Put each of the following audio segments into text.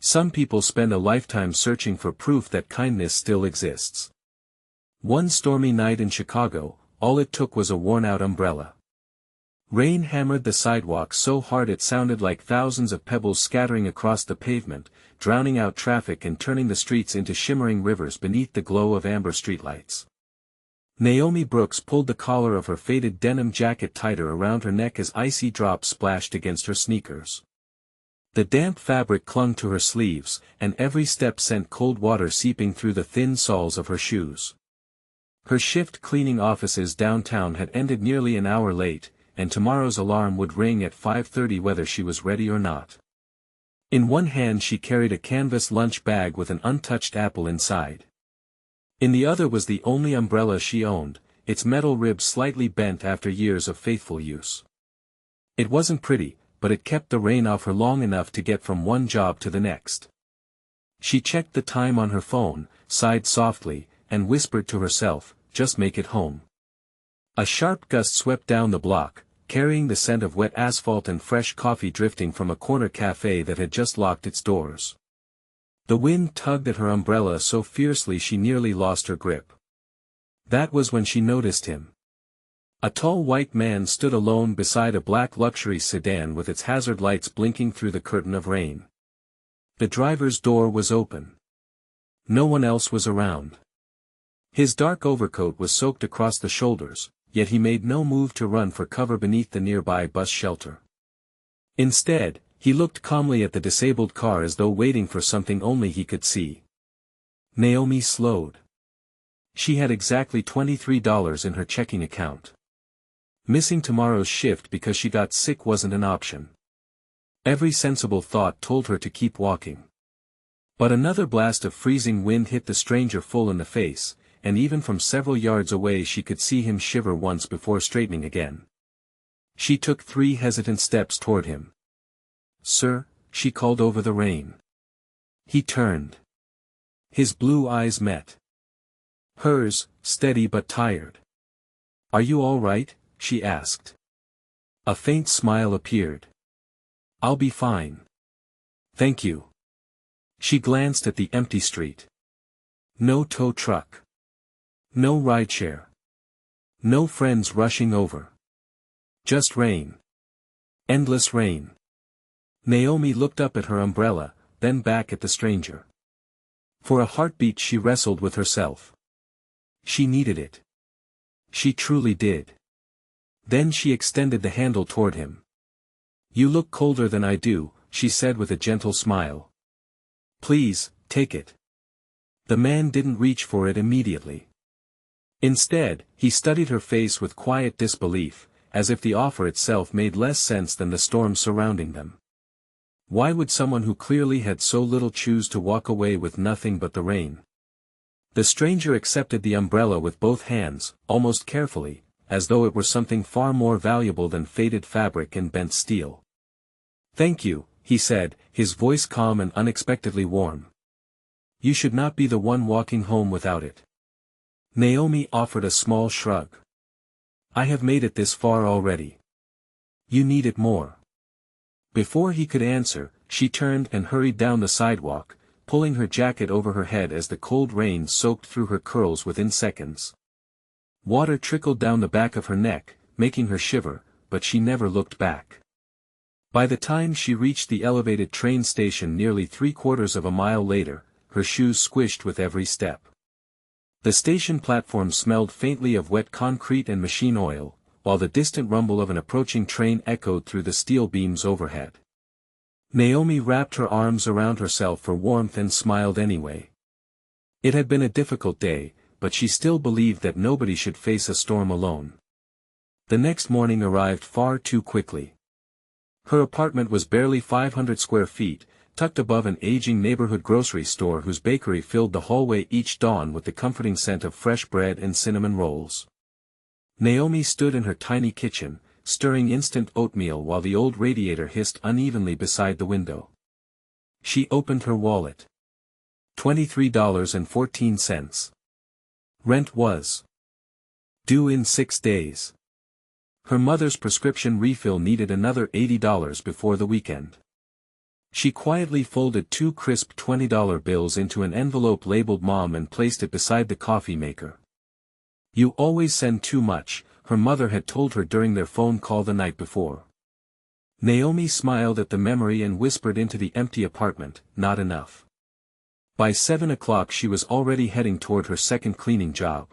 Some people spend a lifetime searching for proof that kindness still exists. One stormy night in Chicago, all it took was a worn-out umbrella. Rain hammered the sidewalk so hard it sounded like thousands of pebbles scattering across the pavement, drowning out traffic and turning the streets into shimmering rivers beneath the glow of amber streetlights. Naomi Brooks pulled the collar of her faded denim jacket tighter around her neck as icy drops splashed against her sneakers. The damp fabric clung to her sleeves, and every step sent cold water seeping through the thin soles of her shoes. Her shift cleaning offices downtown had ended nearly an hour late, and tomorrow's alarm would ring at 5:30 whether she was ready or not. In one hand she carried a canvas lunch bag with an untouched apple inside. In the other was the only umbrella she owned, its metal ribs slightly bent after years of faithful use. It wasn't pretty, but it kept the rain off her long enough to get from one job to the next. She checked the time on her phone, sighed softly, and whispered to herself, "Just make it home." A sharp gust swept down the block, carrying the scent of wet asphalt and fresh coffee drifting from a corner cafe that had just locked its doors. The wind tugged at her umbrella so fiercely she nearly lost her grip. That was when she noticed him. A tall white man stood alone beside a black luxury sedan with its hazard lights blinking through the curtain of rain. The driver's door was open. No one else was around. His dark overcoat was soaked across the shoulders, yet he made no move to run for cover beneath the nearby bus shelter. Instead, he looked calmly at the disabled car as though waiting for something only he could see. Naomi slowed. She had exactly $23 in her checking account. Missing tomorrow's shift because she got sick wasn't an option. Every sensible thought told her to keep walking. But another blast of freezing wind hit the stranger full in the face, and even from several yards away she could see him shiver once before straightening again. She took 3 hesitant steps toward him. "Sir," she called over the rain. He turned. His blue eyes met hers, steady but tired. "Are you all right?" she asked. A faint smile appeared. "I'll be fine. Thank you." She glanced at the empty street. No tow truck. No rideshare. No friends rushing over. Just rain. Endless rain. Naomi looked up at her umbrella, then back at the stranger. For a heartbeat she wrestled with herself. She needed it. She truly did. Then she extended the handle toward him. "You look colder than I do," she said with a gentle smile. "Please, take it." The man didn't reach for it immediately. Instead, he studied her face with quiet disbelief, as if the offer itself made less sense than the storm surrounding them. Why would someone who clearly had so little choose to walk away with nothing but the rain? The stranger accepted the umbrella with both hands, almost carefully, as though it were something far more valuable than faded fabric and bent steel. "Thank you," he said, his voice calm and unexpectedly warm. "You should not be the one walking home without it." Naomi offered a small shrug. "I have made it this far already. You need it more." Before he could answer, she turned and hurried down the sidewalk, pulling her jacket over her head as the cold rain soaked through her curls within seconds. Water trickled down the back of her neck, making her shiver, but she never looked back. By the time she reached the elevated train station nearly 3/4 of a mile later, her shoes squished with every step. The station platform smelled faintly of wet concrete and machine oil, while the distant rumble of an approaching train echoed through the steel beams overhead. Naomi wrapped her arms around herself for warmth and smiled anyway. It had been a difficult day, but she still believed that nobody should face a storm alone. The next morning arrived far too quickly. Her apartment was barely 500 square feet, tucked above an aging neighborhood grocery store whose bakery filled the hallway each dawn with the comforting scent of fresh bread and cinnamon rolls. Naomi stood in her tiny kitchen, stirring instant oatmeal while the old radiator hissed unevenly beside the window. She opened her wallet. $23.14. Rent was due in 6 days. Her mother's prescription refill needed another $80 before the weekend. She quietly folded 2 crisp $20 bills into an envelope labeled Mom and placed it beside the coffee maker. "You always send too much," her mother had told her during their phone call the night before. Naomi smiled at the memory and whispered into the empty apartment, "Not enough." By 7 o'clock she was already heading toward her second cleaning job.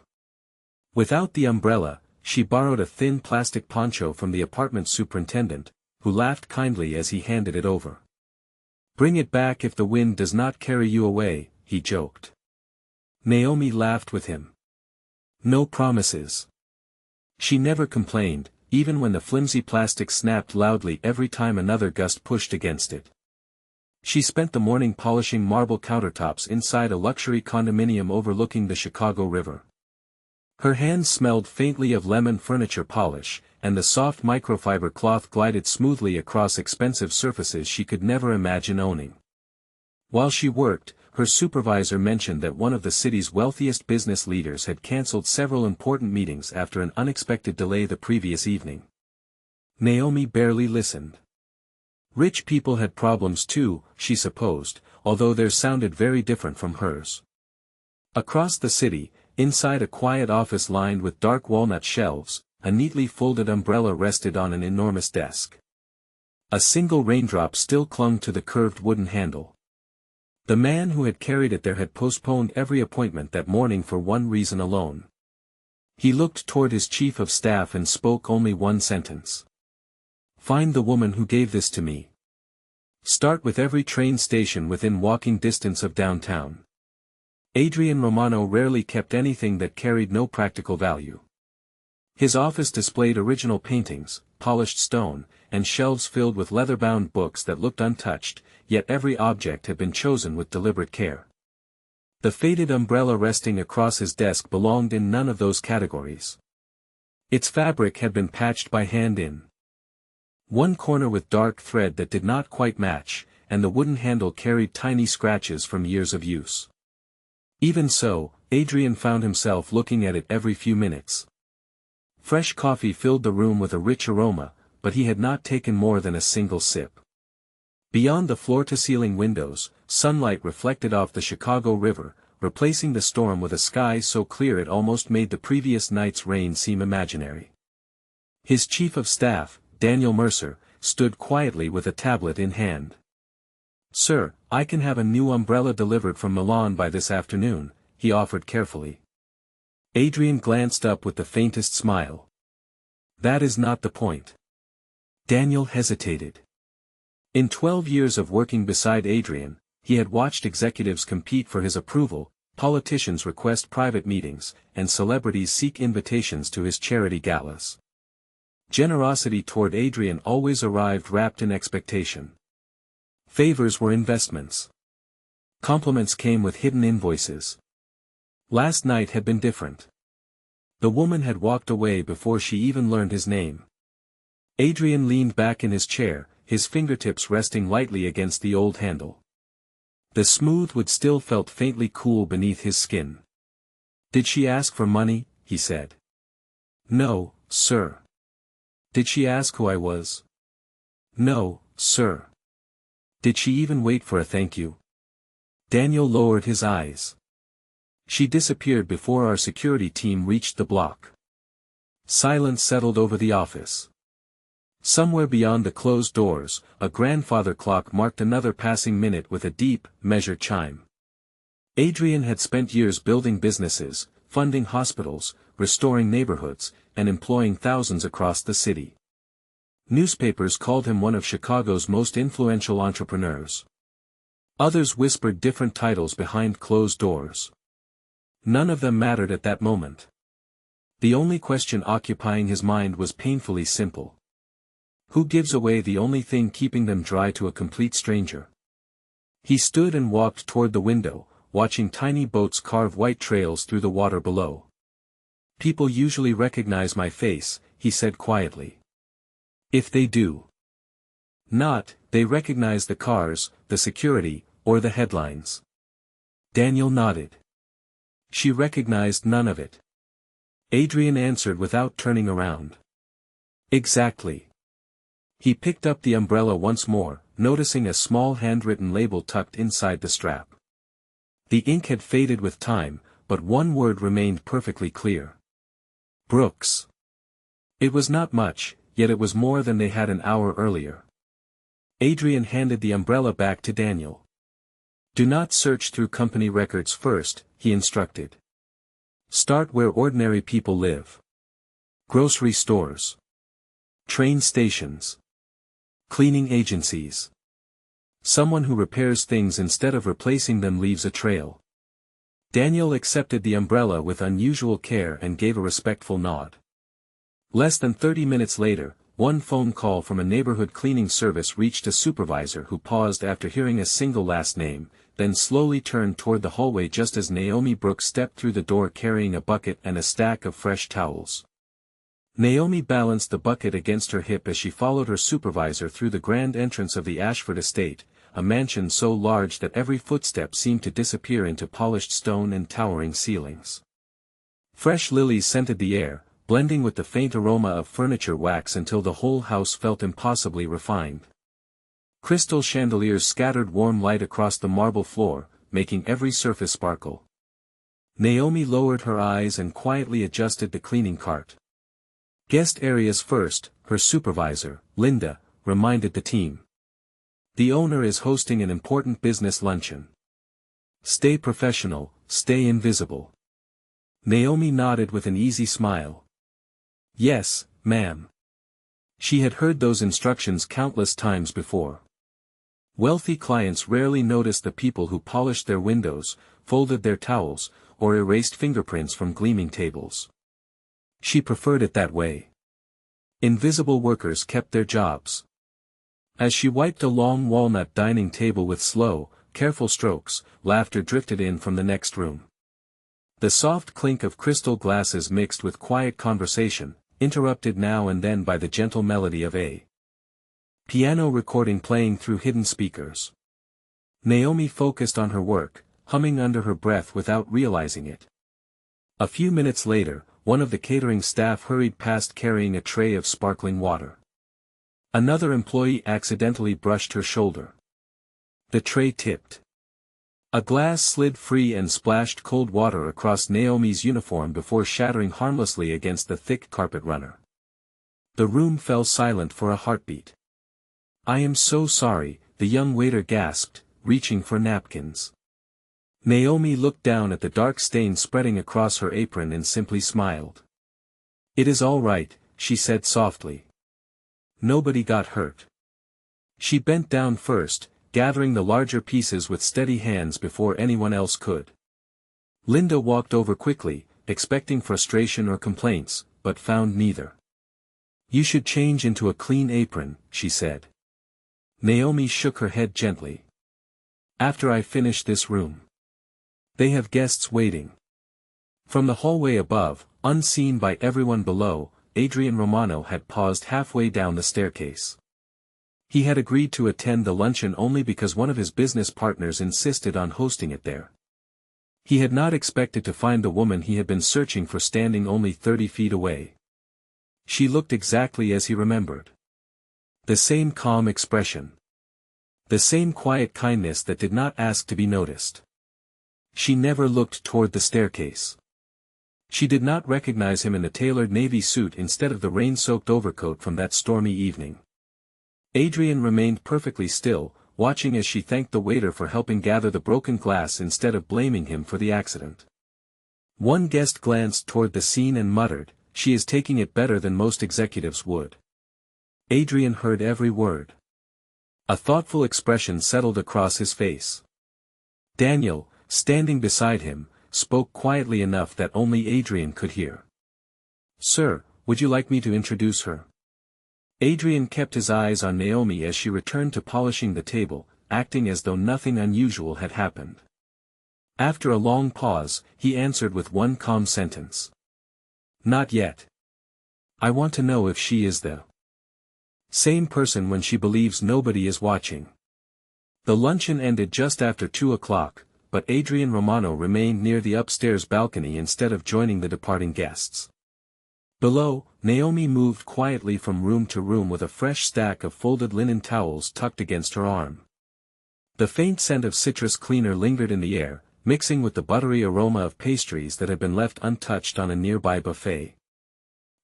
Without the umbrella, she borrowed a thin plastic poncho from the apartment superintendent, who laughed kindly as he handed it over. "Bring it back if the wind does not carry you away," he joked. Naomi laughed with him. No promises. She never complained, even when the flimsy plastic snapped loudly every time another gust pushed against it. She spent the morning polishing marble countertops inside a luxury condominium overlooking the Chicago River. Her hands smelled faintly of lemon furniture polish, and the soft microfiber cloth glided smoothly across expensive surfaces she could never imagine owning. While she worked, her supervisor mentioned that one of the city's wealthiest business leaders had canceled several important meetings after an unexpected delay the previous evening. Naomi barely listened. Rich people had problems too, she supposed, although theirs sounded very different from hers. Across the city, inside a quiet office lined with dark walnut shelves, a neatly folded umbrella rested on an enormous desk. A single raindrop still clung to the curved wooden handle. The man who had carried it there had postponed every appointment that morning for one reason alone. He looked toward his chief of staff and spoke only one sentence. "Find the woman who gave this to me. Start with every train station within walking distance of downtown." Adrian Romano rarely kept anything that carried no practical value. His office displayed original paintings, polished stone, and shelves filled with leather-bound books that looked untouched, yet every object had been chosen with deliberate care. The faded umbrella resting across his desk belonged in none of those categories. Its fabric had been patched by hand in one corner with dark thread that did not quite match, and the wooden handle carried tiny scratches from years of use. Even so, Adrian found himself looking at it every few minutes. Fresh coffee filled the room with a rich aroma, but he had not taken more than a single sip. Beyond the floor-to-ceiling windows, sunlight reflected off the Chicago River, replacing the storm with a sky so clear it almost made the previous night's rain seem imaginary. His chief of staff, Daniel Mercer, stood quietly with a tablet in hand. "Sir, I can have a new umbrella delivered from Milan by this afternoon," he offered carefully. Adrian glanced up with the faintest smile. "That is not the point." Daniel hesitated. In 12 years of working beside Adrian, he had watched executives compete for his approval, politicians request private meetings, and celebrities seek invitations to his charity galas. Generosity toward Adrian always arrived wrapped in expectation. Favors were investments. Compliments came with hidden invoices. Last night had been different. The woman had walked away before she even learned his name. Adrian leaned back in his chair, his fingertips resting lightly against the old handle. The smooth wood still felt faintly cool beneath his skin. "Did she ask for money?" he said. "No, sir." "Did she ask who I was?" "No, sir." "Did she even wait for a thank you?" Daniel lowered his eyes. "She disappeared before our security team reached the block." Silence settled over the office. Somewhere beyond the closed doors, a grandfather clock marked another passing minute with a deep, measured chime. Adrian had spent years building businesses, funding hospitals, restoring neighborhoods, and employing thousands across the city. Newspapers called him one of Chicago's most influential entrepreneurs. Others whispered different titles behind closed doors. None of them mattered at that moment. The only question occupying his mind was painfully simple. Who gives away the only thing keeping them dry to a complete stranger? He stood and walked toward the window, watching tiny boats carve white trails through the water below. "People usually recognize my face," he said quietly. "If they do. Not, they recognize the cars, the security, or the headlines." Daniel nodded. "She recognized none of it." Adrian answered without turning around. "Exactly." He picked up the umbrella once more, noticing a small handwritten label tucked inside the strap. The ink had faded with time, but one word remained perfectly clear. Brooks. It was not much, yet it was more than they had an hour earlier. Adrian handed the umbrella back to Daniel. Do not search through company records first, he instructed. Start where ordinary people live. Grocery stores. Train stations. Cleaning agencies. Someone who repairs things instead of replacing them leaves a trail. Daniel accepted the umbrella with unusual care and gave a respectful nod. Less than 30 minutes later, one phone call from a neighborhood cleaning service reached a supervisor who paused after hearing a single last name, then slowly turned toward the hallway just as Naomi Brooks stepped through the door carrying a bucket and a stack of fresh towels. Naomi balanced the bucket against her hip as she followed her supervisor through the grand entrance of the Ashford estate, a mansion so large that every footstep seemed to disappear into polished stone and towering ceilings. Fresh lilies scented the air, blending with the faint aroma of furniture wax until the whole house felt impossibly refined. Crystal chandeliers scattered warm light across the marble floor, making every surface sparkle. Naomi lowered her eyes and quietly adjusted the cleaning cart. Guest areas first, her supervisor, Linda, reminded the team. The owner is hosting an important business luncheon. Stay professional, stay invisible. Naomi nodded with an easy smile. Yes, ma'am. She had heard those instructions countless times before. Wealthy clients rarely noticed the people who polished their windows, folded their towels, or erased fingerprints from gleaming tables. She preferred it that way. Invisible workers kept their jobs. As she wiped a long walnut dining table with slow, careful strokes, laughter drifted in from the next room. The soft clink of crystal glasses mixed with quiet conversation, interrupted now and then by the gentle melody of a piano recording playing through hidden speakers. Naomi focused on her work, humming under her breath without realizing it. A few minutes later, one of the catering staff hurried past carrying a tray of sparkling water. Another employee accidentally brushed her shoulder. The tray tipped. A glass slid free and splashed cold water across Naomi's uniform before shattering harmlessly against the thick carpet runner. The room fell silent for a heartbeat. I am so sorry, the young waiter gasped, reaching for napkins. Naomi looked down at the dark stain spreading across her apron and simply smiled. It is all right, she said softly. Nobody got hurt. She bent down first, gathering the larger pieces with steady hands before anyone else could. Linda walked over quickly, expecting frustration or complaints, but found neither. You should change into a clean apron, she said. Naomi shook her head gently. After I finish this room. They have guests waiting. From the hallway above, unseen by everyone below, Adrian Romano had paused halfway down the staircase. He had agreed to attend the luncheon only because one of his business partners insisted on hosting it there. He had not expected to find the woman he had been searching for standing only 30 feet away. She looked exactly as he remembered. The same calm expression. The same quiet kindness that did not ask to be noticed. She never looked toward the staircase. She did not recognize him in the tailored navy suit instead of the rain-soaked overcoat from that stormy evening. Adrian remained perfectly still, watching as she thanked the waiter for helping gather the broken glass instead of blaming him for the accident. One guest glanced toward the scene and muttered, "She is taking it better than most executives would." Adrian heard every word. A thoughtful expression settled across his face. Daniel, standing beside him, spoke quietly enough that only Adrian could hear. "Sir, would you like me to introduce her?" Adrian kept his eyes on Naomi as she returned to polishing the table, acting as though nothing unusual had happened. After a long pause, he answered with one calm sentence. "Not yet. I want to know if she is the same person when she believes nobody is watching." The luncheon ended just after 2 o'clock, but Adrian Romano remained near the upstairs balcony instead of joining the departing guests. Below, Naomi moved quietly from room to room with a fresh stack of folded linen towels tucked against her arm. The faint scent of citrus cleaner lingered in the air, mixing with the buttery aroma of pastries that had been left untouched on a nearby buffet.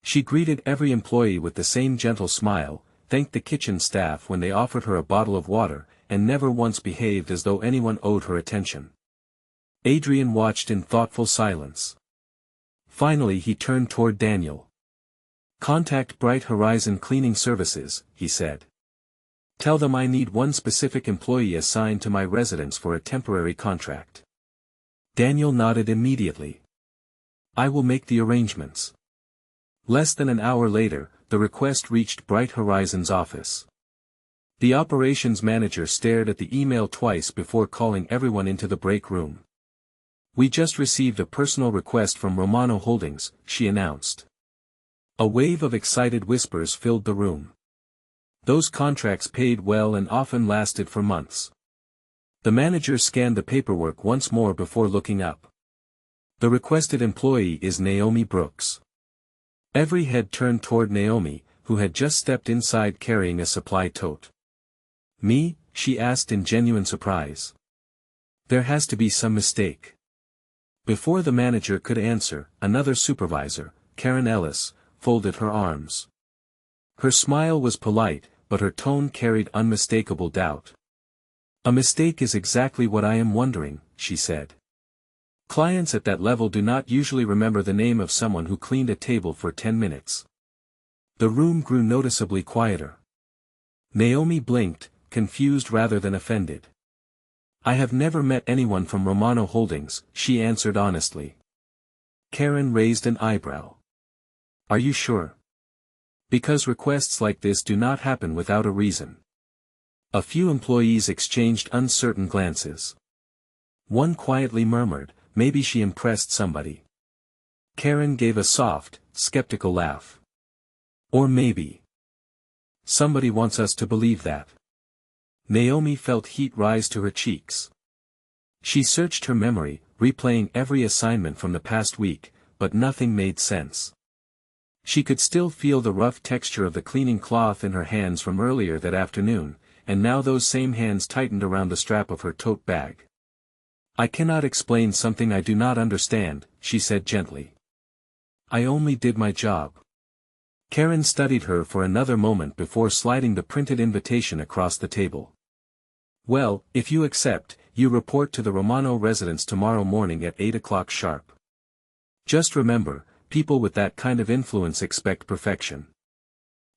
She greeted every employee with the same gentle smile, thanked the kitchen staff when they offered her a bottle of water, and never once behaved as though anyone owed her attention. Adrian watched in thoughtful silence. Finally he turned toward Daniel. "Contact Bright Horizon Cleaning Services," he said. "Tell them I need one specific employee assigned to my residence for a temporary contract." Daniel nodded immediately. "I will make the arrangements." Less than an hour later, the request reached Bright Horizon's office. The operations manager stared at the email twice before calling everyone into the break room. "We just received a personal request from Romano Holdings," she announced. A wave of excited whispers filled the room. Those contracts paid well and often lasted for months. The manager scanned the paperwork once more before looking up. "The requested employee is Naomi Brooks." Every head turned toward Naomi, who had just stepped inside carrying a supply tote. "Me?" she asked in genuine surprise. "There has to be some mistake." Before the manager could answer, another supervisor, Karen Ellis, folded her arms. Her smile was polite, but her tone carried unmistakable doubt. "A mistake is exactly what I am wondering," she said. "Clients at that level do not usually remember the name of someone who cleaned a table for 10 minutes. The room grew noticeably quieter. Naomi blinked, confused rather than offended. "I have never met anyone from Romano Holdings," she answered honestly. Karen raised an eyebrow. "Are you sure?" "Because requests like this do not happen without a reason." A few employees exchanged uncertain glances. One quietly murmured, "Maybe she impressed somebody." Karen gave a soft, skeptical laugh. "Or maybe somebody wants us to believe that." Naomi felt heat rise to her cheeks. She searched her memory, replaying every assignment from the past week, but nothing made sense. She could still feel the rough texture of the cleaning cloth in her hands from earlier that afternoon, and now those same hands tightened around the strap of her tote bag. "I cannot explain something I do not understand," she said gently. "I only did my job." Karen studied her for another moment before sliding the printed invitation across the table. "Well, if you accept, you report to the Romano residence tomorrow morning at 8 o'clock sharp. Just remember, people with that kind of influence expect perfection."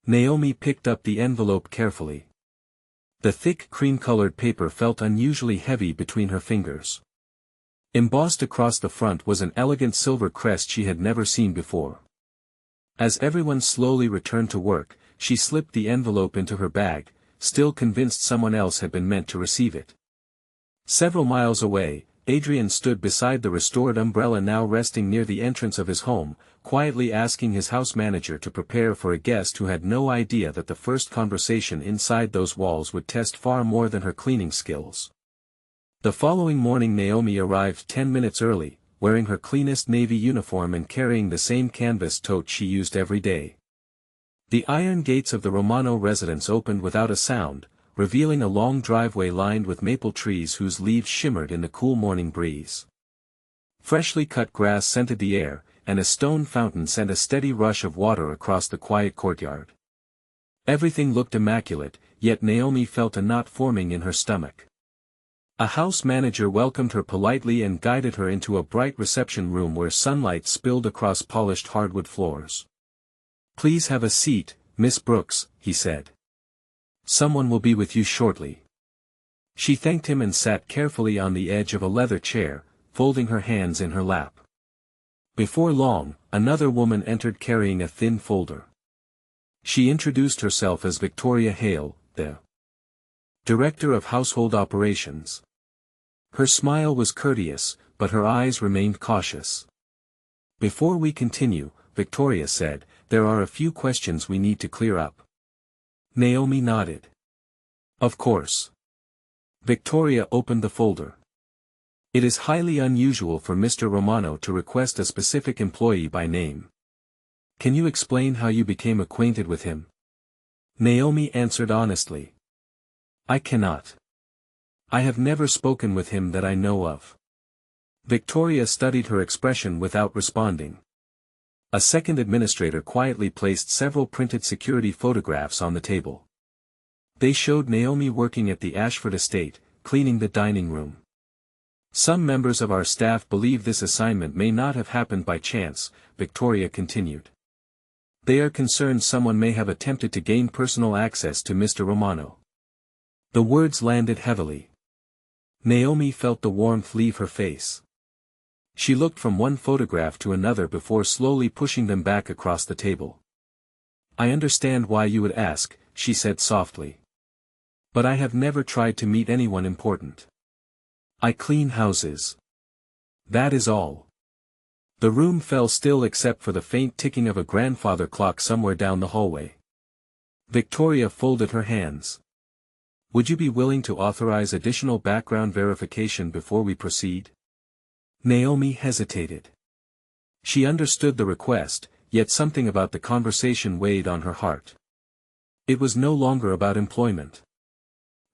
Naomi picked up the envelope carefully. The thick cream-colored paper felt unusually heavy between her fingers. Embossed across the front was an elegant silver crest she had never seen before. As everyone slowly returned to work, she slipped the envelope into her bag, still convinced someone else had been meant to receive it. Several miles away, Adrian stood beside the restored umbrella now resting near the entrance of his home, quietly asking his house manager to prepare for a guest who had no idea that the first conversation inside those walls would test far more than her cleaning skills. The following morning Naomi arrived 10 minutes early, wearing her cleanest navy uniform and carrying the same canvas tote she used every day. The iron gates of the Romano residence opened without a sound, revealing a long driveway lined with maple trees whose leaves shimmered in the cool morning breeze. Freshly cut grass scented the air, and a stone fountain sent a steady rush of water across the quiet courtyard. Everything looked immaculate, yet Naomi felt a knot forming in her stomach. A house manager welcomed her politely and guided her into a bright reception room where sunlight spilled across polished hardwood floors. "Please have a seat, Miss Brooks," he said. "Someone will be with you shortly." She thanked him and sat carefully on the edge of a leather chair, folding her hands in her lap. Before long, another woman entered carrying a thin folder. She introduced herself as Victoria Hale, the Director of Household Operations. Her smile was courteous, but her eyes remained cautious. "Before we continue," Victoria said, "there are a few questions we need to clear up." Naomi nodded. "Of course." Victoria opened the folder. "It is highly unusual for Mr. Romano to request a specific employee by name. Can you explain how you became acquainted with him? Naomi answered honestly. I cannot. I have never spoken with him that I know of. Victoria studied her expression without responding. A second administrator quietly placed several printed security photographs on the table. They showed Naomi working at the Ashford estate, cleaning the dining room. Some members of our staff believe this assignment may not have happened by chance, Victoria continued. They are concerned someone may have attempted to gain personal access to Mr. Romano. The words landed heavily. Naomi felt the warmth leave her face. She looked from one photograph to another before slowly pushing them back across the table. I understand why you would ask, she said softly. But I have never tried to meet anyone important. I clean houses. That is all. The room fell still except for the faint ticking of a grandfather clock somewhere down the hallway. Victoria folded her hands. Would you be willing to authorize additional background verification before we proceed? Naomi hesitated. She understood the request, yet something about the conversation weighed on her heart. It was no longer about employment.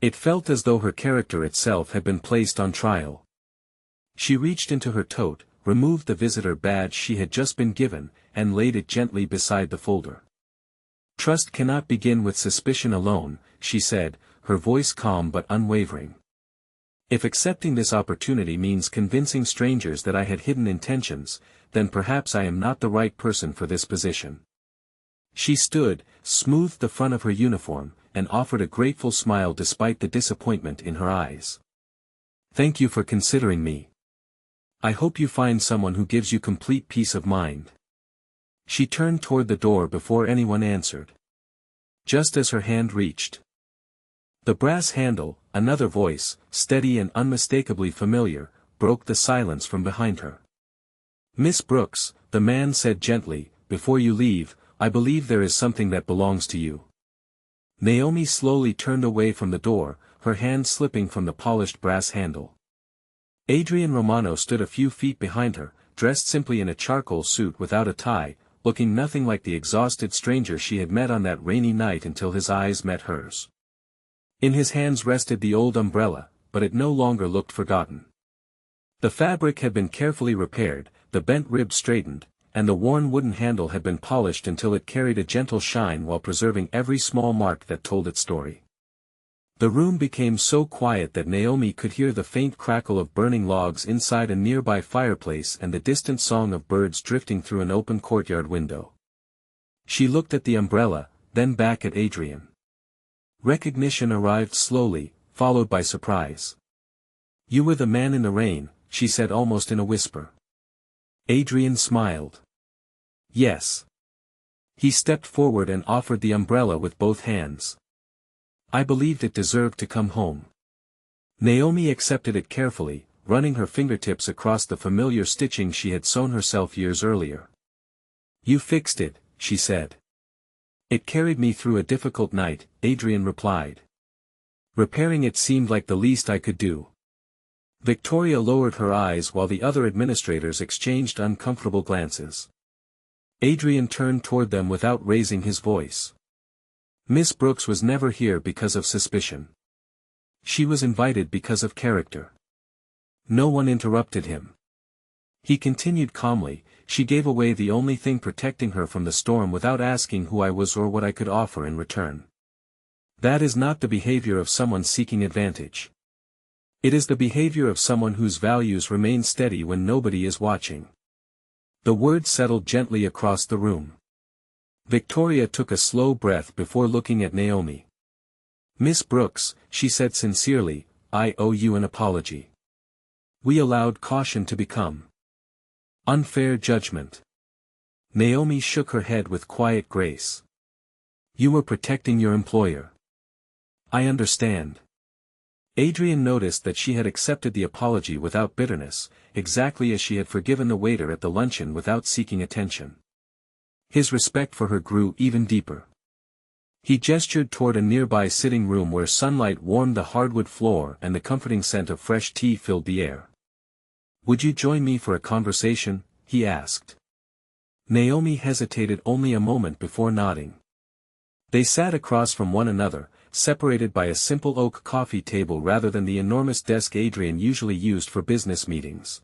It felt as though her character itself had been placed on trial. She reached into her tote, removed the visitor badge she had just been given, and laid it gently beside the folder. Trust cannot begin with suspicion alone, she said, her voice calm but unwavering. If accepting this opportunity means convincing strangers that I had hidden intentions, then perhaps I am not the right person for this position. She stood, smoothed the front of her uniform, and offered a grateful smile despite the disappointment in her eyes. Thank you for considering me. I hope you find someone who gives you complete peace of mind. She turned toward the door before anyone answered. Just as her hand reached the brass handle, another voice, steady and unmistakably familiar, broke the silence from behind her. Miss Brooks, the man said gently, before you leave, I believe there is something that belongs to you. Naomi slowly turned away from the door, her hand slipping from the polished brass handle. Adrian Romano stood a few feet behind her, dressed simply in a charcoal suit without a tie, looking nothing like the exhausted stranger she had met on that rainy night until his eyes met hers. In his hands rested the old umbrella, but it no longer looked forgotten. The fabric had been carefully repaired, the bent ribs straightened, and the worn wooden handle had been polished until it carried a gentle shine while preserving every small mark that told its story. The room became so quiet that Naomi could hear the faint crackle of burning logs inside a nearby fireplace and the distant song of birds drifting through an open courtyard window. She looked at the umbrella, then back at Adrian. Recognition arrived slowly, followed by surprise. You were the man in the rain, she said almost in a whisper. Adrian smiled. Yes. He stepped forward and offered the umbrella with both hands. I believed it deserved to come home. Naomi accepted it carefully, running her fingertips across the familiar stitching she had sewn herself years earlier. You fixed it, she said. It carried me through a difficult night, Adrian replied. Repairing it seemed like the least I could do. Victoria lowered her eyes while the other administrators exchanged uncomfortable glances. Adrian turned toward them without raising his voice. Miss Brooks was never here because of suspicion. She was invited because of character. No one interrupted him. He continued calmly, she gave away the only thing protecting her from the storm without asking who I was or what I could offer in return. That is not the behavior of someone seeking advantage. It is the behavior of someone whose values remain steady when nobody is watching. The words settled gently across the room. Victoria took a slow breath before looking at Naomi. Miss Brooks, she said sincerely, I owe you an apology. We allowed caution to become unfair judgment. Naomi shook her head with quiet grace. You were protecting your employer. I understand. Adrian noticed that she had accepted the apology without bitterness, exactly as she had forgiven the waiter at the luncheon without seeking attention. His respect for her grew even deeper. He gestured toward a nearby sitting room where sunlight warmed the hardwood floor and the comforting scent of fresh tea filled the air. Would you join me for a conversation? He asked. Naomi hesitated only a moment before nodding. They sat across from one another, separated by a simple oak coffee table rather than the enormous desk Adrian usually used for business meetings.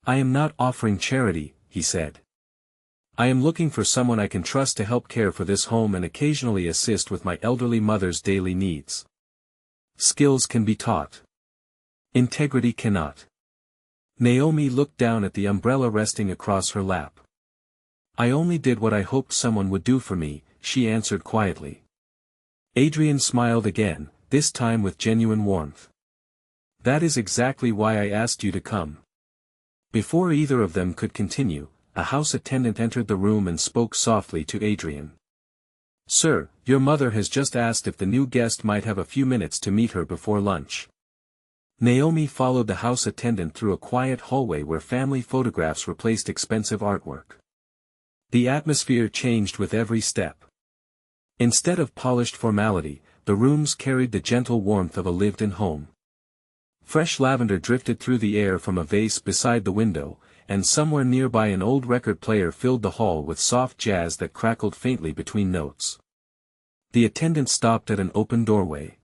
"I am not offering charity," he said. "I am looking for someone I can trust to help care for this home and occasionally assist with my elderly mother's daily needs. Skills can be taught. Integrity cannot." Naomi looked down at the umbrella resting across her lap. "I only did what I hoped someone would do for me," she answered quietly. Adrian smiled again, this time with genuine warmth. "That is exactly why I asked you to come." Before either of them could continue, a house attendant entered the room and spoke softly to Adrian. "Sir, your mother has just asked if the new guest might have a few minutes to meet her before lunch." Naomi followed the house attendant through a quiet hallway where family photographs replaced expensive artwork. The atmosphere changed with every step. Instead of polished formality, the rooms carried the gentle warmth of a lived-in home. Fresh lavender drifted through the air from a vase beside the window, and somewhere nearby an old record player filled the hall with soft jazz that crackled faintly between notes. The attendant stopped at an open doorway.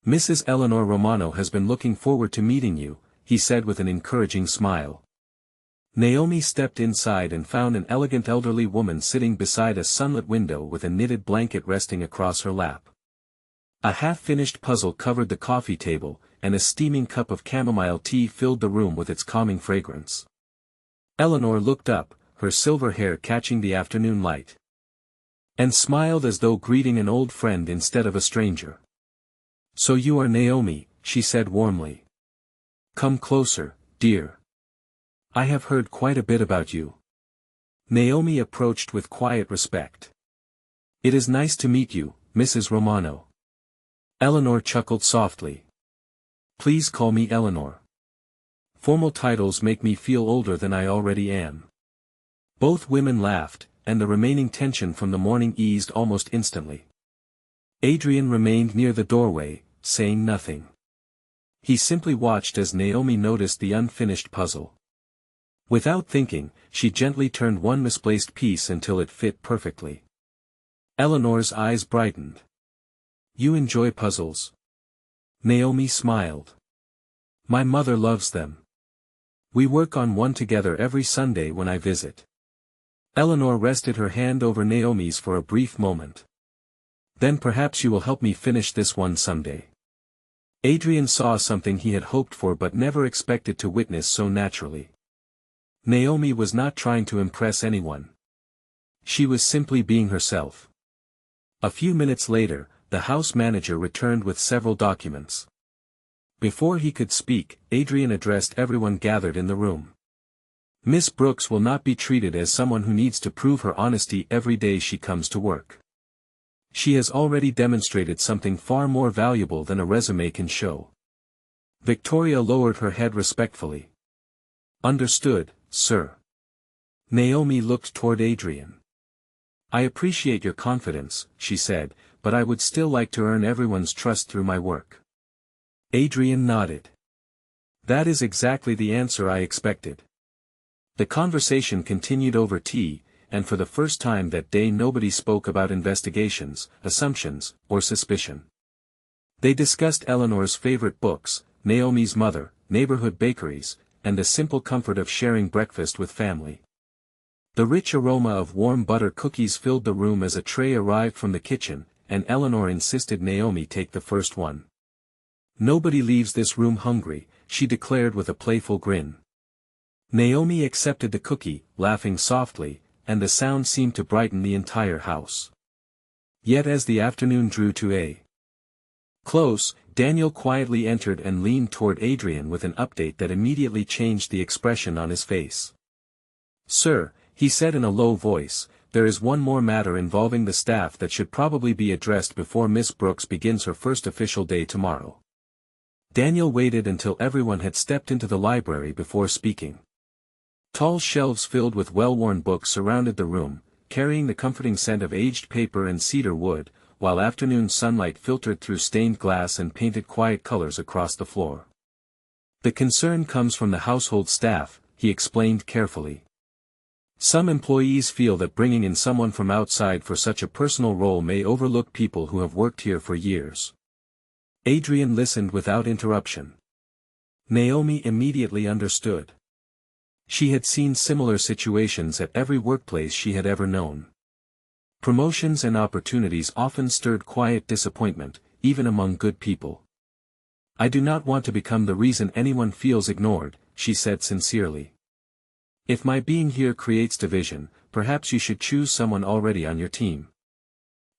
"Mrs. Eleanor Romano has been looking forward to meeting you," he said with an encouraging smile. Naomi stepped inside and found an elegant elderly woman sitting beside a sunlit window with a knitted blanket resting across her lap. A half-finished puzzle covered the coffee table, and a steaming cup of chamomile tea filled the room with its calming fragrance. Eleanor looked up, her silver hair catching the afternoon light, and smiled as though greeting an old friend instead of a stranger. "So you are Naomi," she said warmly. "Come closer, dear. I have heard quite a bit about you." Naomi approached with quiet respect. "It is nice to meet you, Mrs. Romano." Eleanor chuckled softly. "Please call me Eleanor. Formal titles make me feel older than I already am." Both women laughed, and the remaining tension from the morning eased almost instantly. Adrian remained near the doorway, saying nothing. He simply watched as Naomi noticed the unfinished puzzle. Without thinking, she gently turned one misplaced piece until it fit perfectly. Eleanor's eyes brightened. "You enjoy puzzles?" Naomi smiled. "My mother loves them. We work on one together every Sunday when I visit." Eleanor rested her hand over Naomi's for a brief moment. "Then perhaps you will help me finish this one someday." Adrian saw something he had hoped for but never expected to witness so naturally. Naomi was not trying to impress anyone. She was simply being herself. A few minutes later, the house manager returned with several documents. Before he could speak, Adrian addressed everyone gathered in the room. "Miss Brooks will not be treated as someone who needs to prove her honesty every day she comes to work. She has already demonstrated something far more valuable than a resume can show." Victoria lowered her head respectfully. "Understood, sir." Naomi looked toward Adrian. "I appreciate your confidence," she said, "but I would still like to earn everyone's trust through my work." Adrian nodded. "That is exactly the answer I expected." The conversation continued over tea, and for the first time that day nobody spoke about investigations, assumptions, or suspicion. They discussed Eleanor's favorite books, Naomi's mother, neighborhood bakeries, and the simple comfort of sharing breakfast with family. The rich aroma of warm butter cookies filled the room as a tray arrived from the kitchen, and Eleanor insisted Naomi take the first one. "Nobody leaves this room hungry," she declared with a playful grin. Naomi accepted the cookie, laughing softly, and the sound seemed to brighten the entire house. Yet as the afternoon drew to a close, Daniel quietly entered and leaned toward Adrian with an update that immediately changed the expression on his face. "Sir," he said in a low voice, "there is one more matter involving the staff that should probably be addressed before Miss Brooks begins her first official day tomorrow." Daniel waited until everyone had stepped into the library before speaking. Tall shelves filled with well-worn books surrounded the room, carrying the comforting scent of aged paper and cedar wood, while afternoon sunlight filtered through stained glass and painted quiet colors across the floor. "The concern comes from the household staff," he explained carefully. Some employees feel that bringing in someone from outside for such a personal role may overlook people who have worked here for years. Adrian listened without interruption. Naomi immediately understood. She had seen similar situations at every workplace she had ever known. Promotions and opportunities often stirred quiet disappointment, even among good people. "I do not want to become the reason anyone feels ignored," she said sincerely. "If my being here creates division, perhaps you should choose someone already on your team."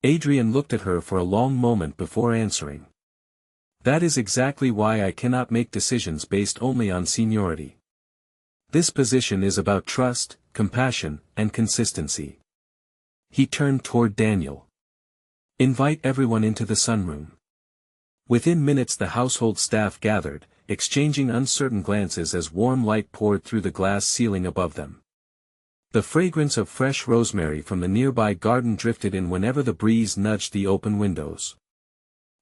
Adrian looked at her for a long moment before answering. "That is exactly why I cannot make decisions based only on seniority. This position is about trust, compassion, and consistency." He turned toward Daniel. "Invite everyone into the sunroom." Within minutes the household staff gathered, exchanging uncertain glances as warm light poured through the glass ceiling above them. The fragrance of fresh rosemary from the nearby garden drifted in whenever the breeze nudged the open windows.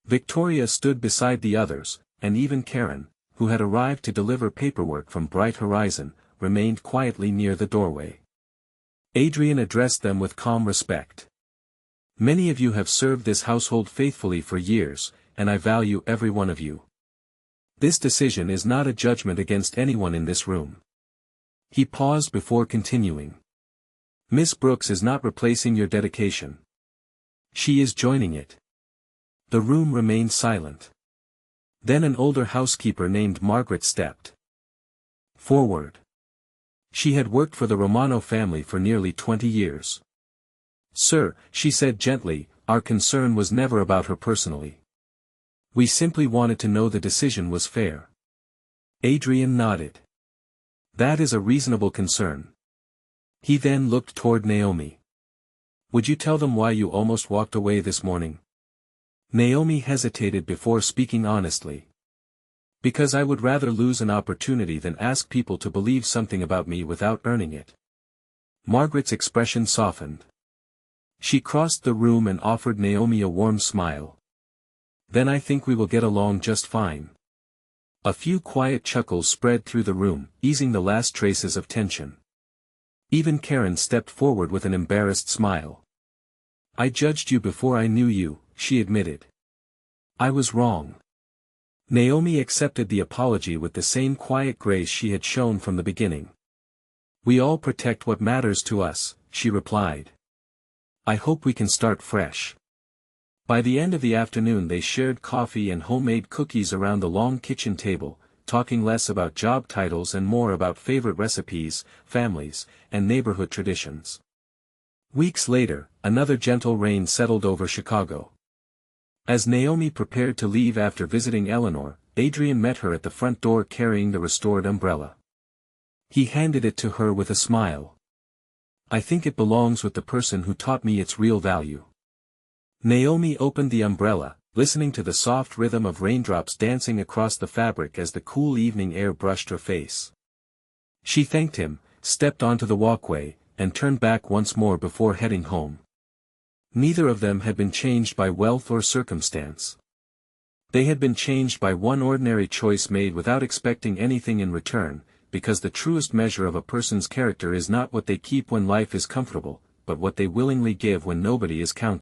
Victoria stood beside the others, and even Karen, who had arrived to deliver paperwork from Bright Horizon, remained quietly near the doorway. Adrian addressed them with calm respect. "Many of you have served this household faithfully for years, and I value every one of you. This decision is not a judgment against anyone in this room." He paused before continuing. "Miss Brooks is not replacing your dedication. She is joining it." The room remained silent. Then an older housekeeper named Margaret stepped forward. She had worked for the Romano family for nearly 20 years. "Sir," she said gently, "our concern was never about her personally. We simply wanted to know the decision was fair." Adrian nodded. "That is a reasonable concern." He then looked toward Naomi. "Would you tell them why you almost walked away this morning?" Naomi hesitated before speaking honestly. "Because I would rather lose an opportunity than ask people to believe something about me without earning it." Margaret's expression softened. She crossed the room and offered Naomi a warm smile. "Then I think we will get along just fine." A few quiet chuckles spread through the room, easing the last traces of tension. Even Karen stepped forward with an embarrassed smile. "I judged you before I knew you," she admitted. "I was wrong." Naomi accepted the apology with the same quiet grace she had shown from the beginning. "We all protect what matters to us," she replied. "I hope we can start fresh." By the end of the afternoon they shared coffee and homemade cookies around the long kitchen table, talking less about job titles and more about favorite recipes, families, and neighborhood traditions. Weeks later, another gentle rain settled over Chicago. As Naomi prepared to leave after visiting Eleanor, Adrian met her at the front door carrying the restored umbrella. He handed it to her with a smile. "I think it belongs with the person who taught me its real value." Naomi opened the umbrella, listening to the soft rhythm of raindrops dancing across the fabric as the cool evening air brushed her face. She thanked him, stepped onto the walkway, and turned back once more before heading home. Neither of them had been changed by wealth or circumstance. They had been changed by one ordinary choice made without expecting anything in return, because the truest measure of a person's character is not what they keep when life is comfortable, but what they willingly give when nobody is counting.